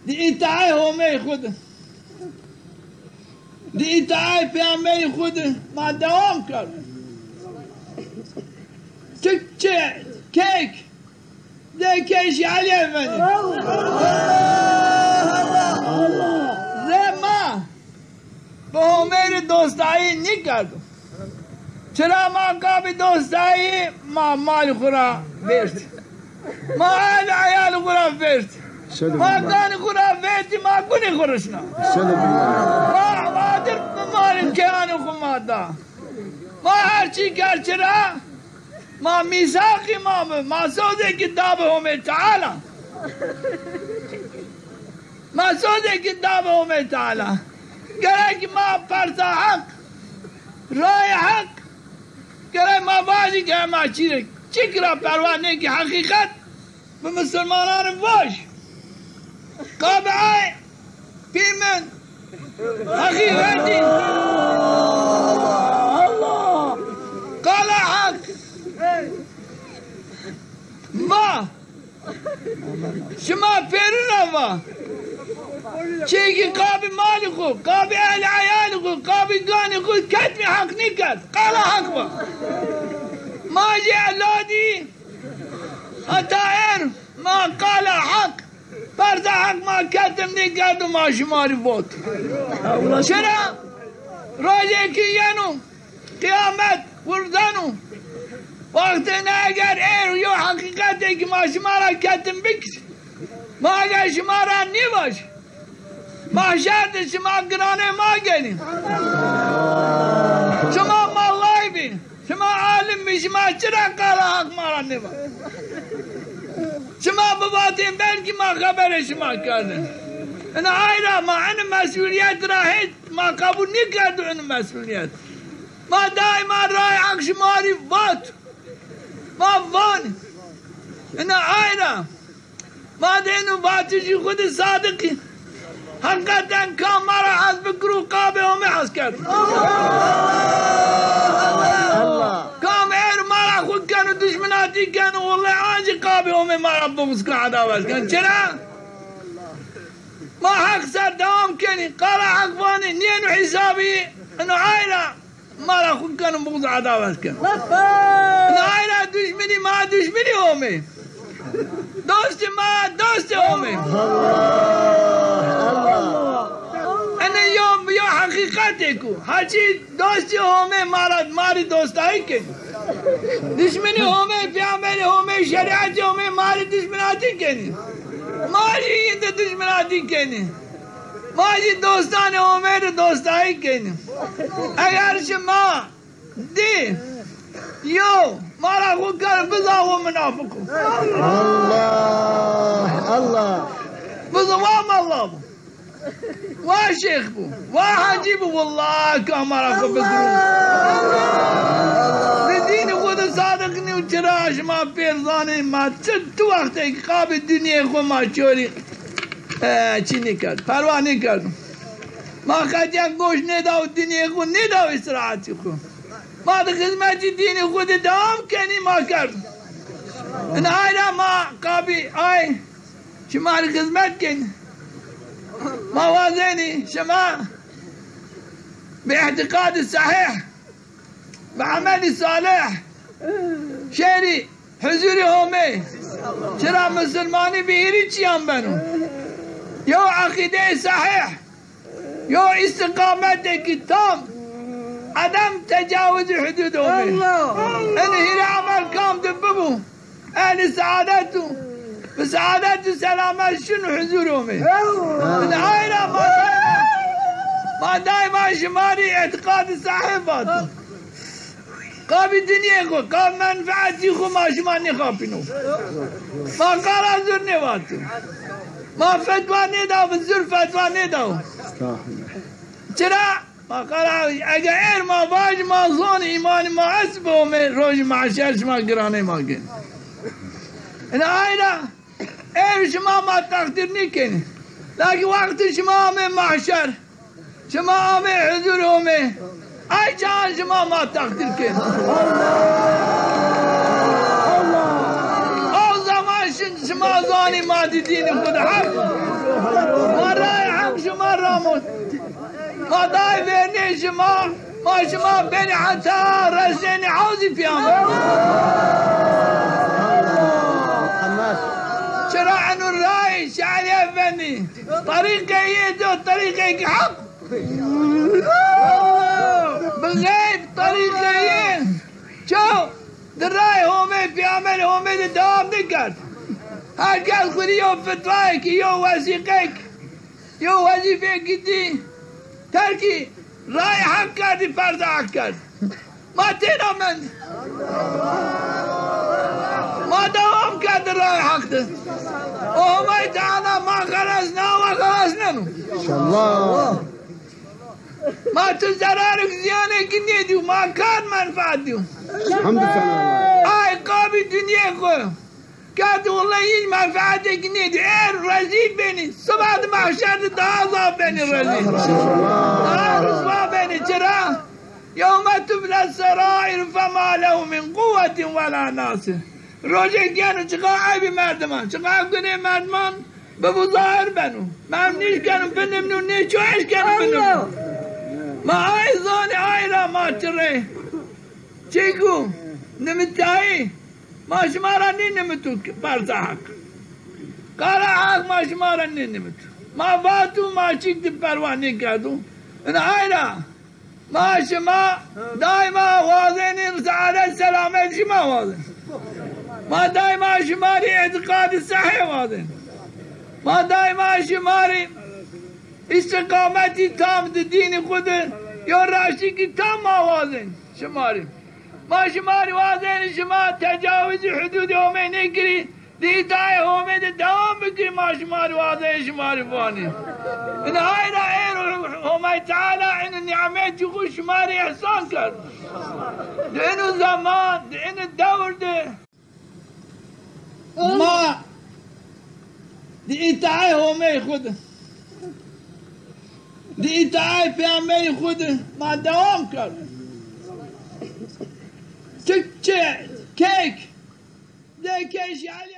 دی اتعای همه خود دی اتعای پیامبر خود ما دوام کرد چه کیک ده کیش علی افندی ما به همه دوستایی نکردم چرا ما کابی دوستایی ما مال خورا برد ما اهل عیال خورا برد ما گان خورا برد ما گونی خورشنا ما وادر مال کیان خمادا ما هرچی کرد چرا ما میثاقی ما سوده کتاب همه تعالی ما سوده کتاب همه تعالی گره ما پرسا حق رای حق گره ما واجی که ما چکرا پروانه کی حقیقت به مسلمانان واج قابعای پیمن حقیقتی قال حق ما شما پیرون ما چیگی قابی مالی خود قابی اهل عیال خود قابی گانی خود کتمی حق نکرد قال حق با ما جی علادی اتائر ما قال حق پرد حق ما کتم نکرد و ما شماری بود چرا روزی که ینو قیامت وردنو وقت نه اگر ایر یو حقیقتی که ما شما را کتم بکش ما اگر شما را نیباش ما شرط شما گرانه ما گلیم شما مالای بین شما عالم بین شما چرا قال حق ما را نیباش شما بباتیم بلکه ما خبر شما کردن انا آیرا ما این مسئولیت را هیچ ما قبول نکردو این مسئولیت ما دائما رای حق شماری وات ما وان انا آیرا ما دینو باتشی خود صادقی حقیقتا کام مرا حسب گروه قابه همه حس کرد کام ایر مرا خود کن و دشمناتی کن و والله آنجی قابه همه مرا بغض کن عداوت کن چرا؟ ما حق سر دوام کنی قال حق وانی نینو حسابی انو آیرا مرا خود کن و بغض عداوت کن انو آیرا دشمنی ما دشمنی همه دوست ما دوست همه انه یا حقیقت کو هرچی دوستی همه ماری دوستایی کنی دشمنی همه پیامبر همه شریعت همه ماری دشمناتی کنی ماری این دشمناتی کنی ماری دوستان همه رو دوستایی کنی اگر شما دی یو مارا خود کر بزا و منافقو الله بزوام الله و شیخ بو و حاجی بو والله که مارا خود بزرون دین خود صادق نیو چرا شما پیرزانه ما تو وقت که خواب دنیا خود ما چوری چی نکرد پروا نکرد ما خجا گوش نداو دنیا خود نداو استراحتی خود ما در خدمت دین خود دوام کنی ما کرد این آیرا ما قابی آی شما در خدمت کنی ما واضحنی شما به اعتقاد صحیح به عمل صالح شهری حضور همه چرا مسلمانی بهیری چی هم بنو یا عقیده صحیح یا استقامت کتاب عدم تجاوز حدود همه ان هیر عمل کام دببو اهل سعادتو بسعادت و سلامت شنو حضور همه ان آیرا ما دائما شماری اعتقاد صاحباتو قابی دنیا کو قاب منفعتی خو ما شما نخوابینو ما قال حضور نواتو ما فتوى نداو بزر فتوى نداو چرا ما قال اگر ما باج ما زون ایمان ما اسب و روز معشر شما گرانه ما گن این آینا شما ما تقدیر نکنی لیکن وقت شما همه معشر شما همه حضور همه ای جان شما ما تقدیر کن او زمان شن شما زانی ما دین خود حق ما رای حق شما راموز ما دای برنی شما ما شما بني حتى رسيني عوزي في أمر شرع أنه الرأي شعري أفني طريقة يدو طريقة حق بالغيب طريقة يد شو الرأي هو في عمل هو من الدوام نقر هل قال خذي يوم فتواك يوم وثيقك يوم وظيفك دي تركي رأي حق كردی فرض حق کرد ما تینا من ما دوام کرد رأي حق ده اومي تعالى ما خلصنا و خلصنا انشالله ما تو ضرارك زيانه کنی دیو ما کار منفعت دیو الحمد لله آي قابل دنیا خو كاد والله يجي منفعتك نيدي رزيل بيني صبح محشر دعاء بيني رزيل رسوا بيني ترى يوم تبلى السرائر فما له من قوة ولا ناصر روجه كانوا شقاعي بمردمان شقاعي كني مردمان ببو ظاهر بنو ما منيش كانوا بنمنو نيشو عيش كانوا بنمنو ما هاي زوني هاي لا ما تري چيكو نمتاي ما شمارني نمتو برزاق قال حق ما شمارني نمتو ما فاتو ما شكت پرواني كادو ان عينا ما شما دائما واضحين سعادة سلامة شما واضح ما دائما شماري اعتقاد الصحيح واضح ما دائما شماري استقامتي تام دين خود يا راشي كي تام ما واضح شماري ما شماري واضحين شما تجاوز حدود يومين يكري ديتاي يومين دوام بكري ما شماري واضحين شماري فاني إن هاي رأينا هم تعالى إن النعمات يقول شماري إحسان كر لأنه زمان لأنه الدور ده ما ديتاي يومين خود ديتاي في يومين خود ما دوام كر كيك ده كيش علي